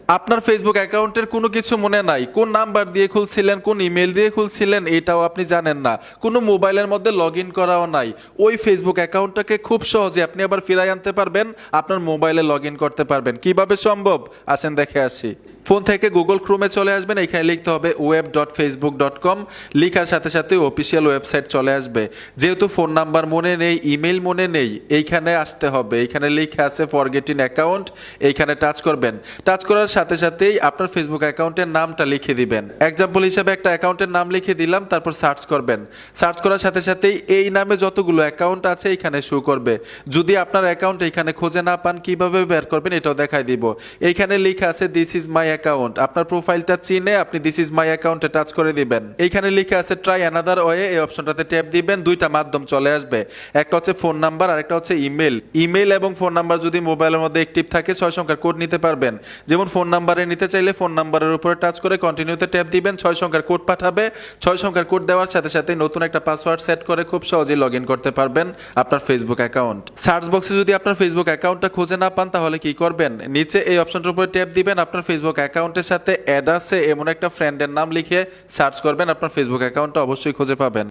আপনার ফেসবুক অ্যাকাউন্টের কোনো কিছু মনে নাই, কোন নাম্বার দিয়ে খুলছিলেন, কোন ইমেল দিয়ে খুলছিলেন এটাও আপনি জানেন না, কোনো মোবাইলের মধ্যে লগ ইন করাও নাই। ওই ফেসবুক অ্যাকাউন্টটাকে খুব সহজে আপনি আবার ফিরাই আনতে পারবেন, আপনার মোবাইলে লগ ইন করতে পারবেন। কিভাবে সম্ভব আসেন দেখে আসি। ফোন থেকে গুগল ক্রোমে চলে আসবেন, এখানে লিখতে হবে web.facebook.com, লিখার সাথে সাথে অফিসিয়াল ওয়েবসাইট চলে আসবে। যেহেতু ফোন নাম্বার মনে নেই, ইমেল মনে নেই, এইখানে আসতে হবে। এইখানে লিখে আছে ফরগেট ইন অ্যাকাউন্ট, এইখানে টাচ করবেন। টাচ করার সাথে সাথেই আপনার ফেসবুক অ্যাকাউন্টের নামটা লিখে দিবেন। এক্সাম্পল হিসেবে একটা অ্যাকাউন্টের নাম লিখে দিলাম, তারপর সার্চ করবেন। সার্চ করার সাথে সাথেই এই নামে যতগুলো অ্যাকাউন্ট আছে এইখানে শো করবে। যদি আপনার অ্যাকাউন্ট এইখানে খুঁজে না পান, কিভাবে বের করবেন এটাও দেখাই দিব। এইখানে লিখা আছে দিস ইজ মাই অ্যাকাউন্ট, আপনার প্রোফাইলটা চিনে আপনি দিস ইজ মাই অ্যাকাউন্টে টাচ করে দিবেন। এইখানে লিখা আছে ট্রাই অ্যানাদার ওয়ে, এই অপশনটাতে ট্যাপ দিবেন। দুইটা মাধ্যম চলে আসবে, একটা হচ্ছে ফোন নাম্বার আর একটা হচ্ছে ইমেল। ইমেল এবং ফোন নাম্বার যদি মোবাইলের মধ্যে অ্যাক্টিভ থাকে 6 সংখ্যার কোড নিতে পারবেন। যেমন ফোন নাম্বারে নিতে চাইলে ফোন নাম্বারের উপরে টাচ করে কন্টিনিউতে ট্যাপ দিবেন, 6 সংখ্যার কোড পাঠাবে। 6 সংখ্যার কোড দেওয়ার সাথে সাথে নতুন একটা পাসওয়ার্ড সেট করে খুব সহজেই লগ ইন করতে পারবেন আপনার ফেসবুক অ্যাকাউন্ট। সার্চ বক্সে যদি আপনার ফেসবুক অ্যাকাউন্টটা খুঁজে না পান তাহলে কি করবেন, নিচে এই অপশনটার উপরে ট্যাপ দিবেন, আপনার ফেসবুক অ্যাকাউন্টের সাথে অ্যাড আছে এমন একটা ফ্রেন্ডের নাম লিখে সার্চ করবেন, আপনার ফেসবুক অ্যাকাউন্টটা অবশ্যই খুঁজে পাবেন।